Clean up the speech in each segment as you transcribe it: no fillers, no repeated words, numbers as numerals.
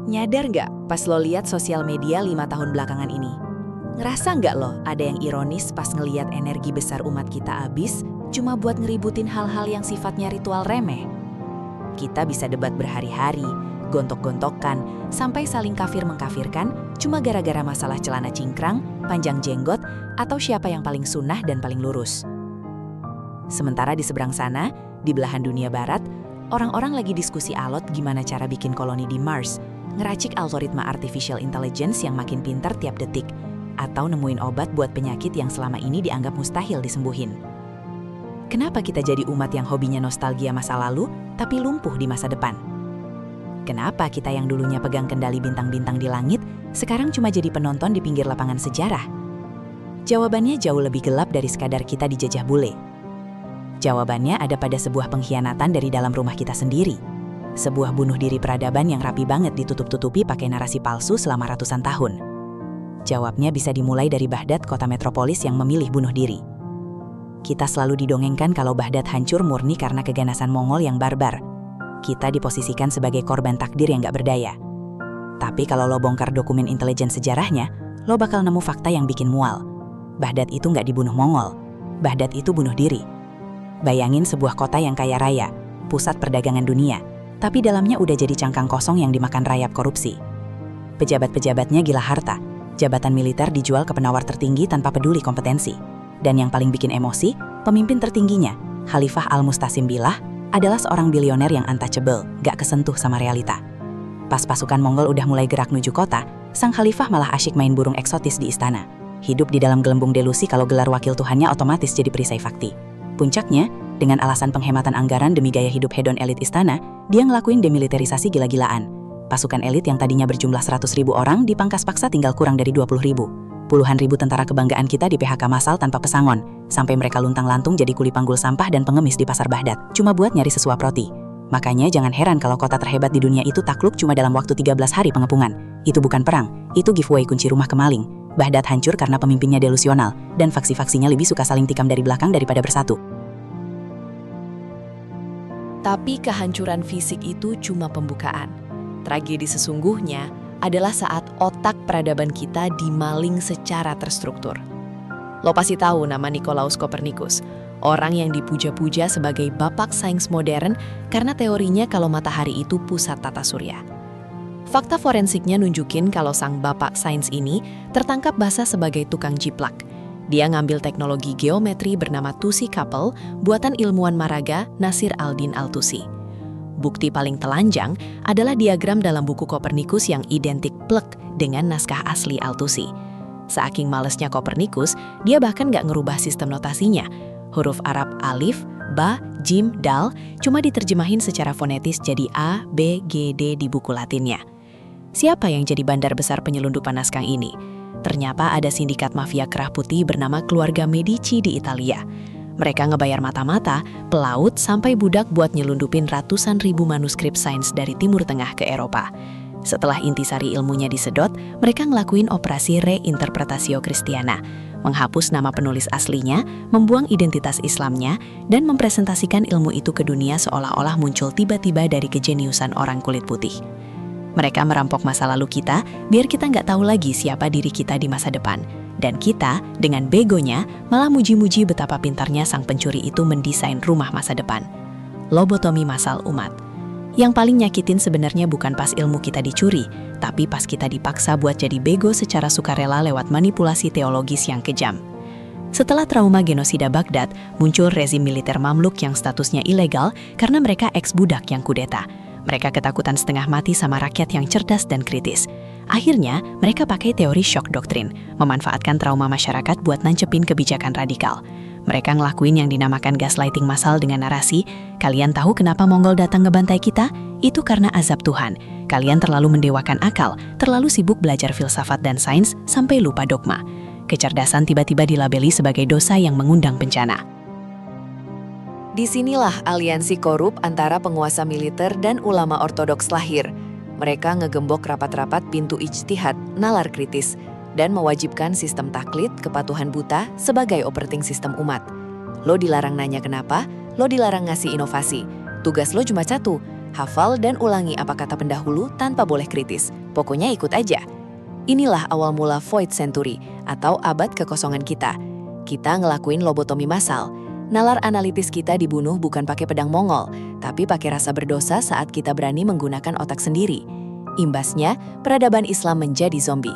Nyadar nggak pas lo lihat sosial media 5 tahun belakangan ini? Ngerasa nggak lo ada yang ironis pas ngeliat energi besar umat kita habis cuma buat ngeributin hal-hal yang sifatnya ritual remeh? Kita bisa debat berhari-hari, gontok-gontokan, sampai saling kafir-mengkafirkan cuma gara-gara masalah celana cingkrang, panjang jenggot, atau siapa yang paling sunnah dan paling lurus. Sementara di seberang sana, di belahan dunia barat, orang-orang lagi diskusi alot gimana cara bikin koloni di Mars, ngeracik algoritma artificial intelligence yang makin pintar tiap detik, atau nemuin obat buat penyakit yang selama ini dianggap mustahil disembuhin. Kenapa kita jadi umat yang hobinya nostalgia masa lalu, tapi lumpuh di masa depan? Kenapa kita yang dulunya pegang kendali bintang-bintang di langit, sekarang cuma jadi penonton di pinggir lapangan sejarah? Jawabannya jauh lebih gelap dari sekadar kita dijajah bule. Jawabannya ada pada sebuah pengkhianatan dari dalam rumah kita sendiri. Sebuah bunuh diri peradaban yang rapi banget ditutup-tutupi pakai narasi palsu selama ratusan tahun. Jawabnya bisa dimulai dari Baghdad, kota metropolis yang memilih bunuh diri. Kita selalu didongengkan kalau Baghdad hancur murni karena keganasan Mongol yang barbar. Kita diposisikan sebagai korban takdir yang gak berdaya. Tapi kalau lo bongkar dokumen intelijen sejarahnya, lo bakal nemu fakta yang bikin mual. Baghdad itu gak dibunuh Mongol. Baghdad itu bunuh diri. Bayangin sebuah kota yang kaya raya, pusat perdagangan dunia, tapi dalamnya udah jadi cangkang kosong yang dimakan rayap korupsi. Pejabat-pejabatnya gila harta, jabatan militer dijual ke penawar tertinggi tanpa peduli kompetensi. Dan yang paling bikin emosi, pemimpin tertingginya, Khalifah Al-Mustasim Billah, adalah seorang bilioner yang untouchable, gak kesentuh sama realita. Pas pasukan Mongol udah mulai gerak menuju kota, sang Khalifah malah asyik main burung eksotis di istana. Hidup di dalam gelembung delusi kalau gelar wakil Tuhannya otomatis jadi perisai fakti. Puncaknya, dengan alasan penghematan anggaran demi gaya hidup hedon elit istana, dia ngelakuin demilitarisasi gila-gilaan. Pasukan elit yang tadinya berjumlah 100.000 orang dipangkas paksa tinggal kurang dari 20.000. Puluhan ribu tentara kebanggaan kita di PHK massal tanpa pesangon, sampai mereka luntang-lantung jadi kuli panggul sampah dan pengemis di pasar Baghdad, cuma buat nyari sesuap roti. Makanya jangan heran kalau kota terhebat di dunia itu takluk cuma dalam waktu 13 hari pengepungan. Itu bukan perang, itu giveaway kunci rumah ke maling. Baghdad hancur karena pemimpinnya delusional, dan faksi-faksinya lebih suka saling tikam dari belakang daripada bersatu. Tapi kehancuran fisik itu cuma pembukaan. Tragedi sesungguhnya adalah saat otak peradaban kita dimaling secara terstruktur. Lo pasti tahu nama Nicolaus Copernicus, orang yang dipuja-puja sebagai bapak sains modern karena teorinya kalau matahari itu pusat tata surya. Fakta forensiknya nunjukin kalau sang bapak sains ini tertangkap basah sebagai tukang jiplak. Dia ngambil teknologi geometri bernama Tusi Couple, buatan ilmuwan Maraga Nasir al-Din al-Tusi. Bukti paling telanjang adalah diagram dalam buku Copernicus yang identik plek dengan naskah asli al-Tusi. Saking malesnya Copernicus, dia bahkan nggak ngerubah sistem notasinya. Huruf Arab alif, ba, jim, dal cuma diterjemahin secara fonetis jadi A, B, G, D di buku Latinnya. Siapa yang jadi bandar besar penyelundupan naskah ini? Ternyata ada sindikat mafia kerah putih bernama keluarga Medici di Italia. Mereka ngebayar mata-mata, pelaut, sampai budak buat nyelundupin ratusan ribu manuskrip sains dari Timur Tengah ke Eropa. Setelah intisari ilmunya disedot, mereka ngelakuin operasi reinterpretatio Christiana, menghapus nama penulis aslinya, membuang identitas Islamnya, dan mempresentasikan ilmu itu ke dunia seolah-olah muncul tiba-tiba dari kejeniusan orang kulit putih. Mereka merampok masa lalu kita, biar kita nggak tahu lagi siapa diri kita di masa depan. Dan kita, dengan begonya, malah muji-muji betapa pintarnya sang pencuri itu mendesain rumah masa depan. Lobotomi massal umat. Yang paling nyakitin sebenarnya bukan pas ilmu kita dicuri, tapi pas kita dipaksa buat jadi bego secara sukarela lewat manipulasi teologis yang kejam. Setelah trauma genosida Baghdad, muncul rezim militer Mamluk yang statusnya ilegal karena mereka eks-budak yang kudeta. Mereka ketakutan setengah mati sama rakyat yang cerdas dan kritis. Akhirnya, mereka pakai teori shock doktrin, memanfaatkan trauma masyarakat buat nancepin kebijakan radikal. Mereka ngelakuin yang dinamakan gaslighting massal dengan narasi, kalian tahu kenapa Mongol datang ngebantai kita? Itu karena azab Tuhan. Kalian terlalu mendewakan akal, terlalu sibuk belajar filsafat dan sains, sampai lupa dogma. Kecerdasan tiba-tiba dilabeli sebagai dosa yang mengundang bencana. Disinilah aliansi korup antara penguasa militer dan ulama ortodoks lahir. Mereka ngegembok rapat-rapat pintu ijtihad, nalar kritis, dan mewajibkan sistem taklid kepatuhan buta sebagai operating sistem umat. Lo dilarang nanya kenapa, lo dilarang ngasih inovasi. Tugas lo cuma satu, Hafal dan ulangi apa kata pendahulu tanpa boleh kritis. Pokoknya ikut aja. Inilah awal mula Void Century atau abad kekosongan kita. Kita ngelakuin lobotomi massal. Nalar analitis kita dibunuh bukan pakai pedang Mongol, tapi pakai rasa berdosa saat kita berani menggunakan otak sendiri. Imbasnya, peradaban Islam menjadi zombie.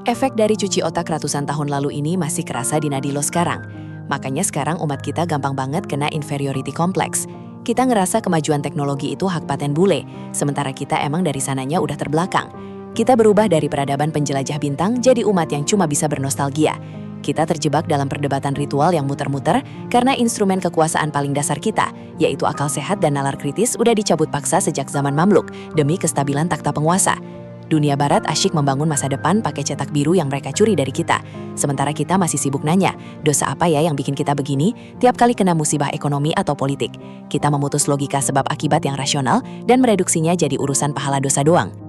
Efek dari cuci otak ratusan tahun lalu ini masih kerasa di nadi lo sekarang. Makanya sekarang umat kita gampang banget kena inferiority complex. Kita ngerasa kemajuan teknologi itu hak paten bule, sementara kita emang dari sananya udah terbelakang. Kita berubah dari peradaban penjelajah bintang jadi umat yang cuma bisa bernostalgia. Kita terjebak dalam perdebatan ritual yang muter-muter karena instrumen kekuasaan paling dasar kita, yaitu akal sehat dan nalar kritis udah dicabut paksa sejak zaman Mamluk demi kestabilan takhta penguasa. Dunia barat asyik membangun masa depan pakai cetak biru yang mereka curi dari kita. Sementara kita masih sibuk nanya, dosa apa ya yang bikin kita begini tiap kali kena musibah ekonomi atau politik. Kita memutus logika sebab akibat yang rasional dan mereduksinya jadi urusan pahala dosa doang.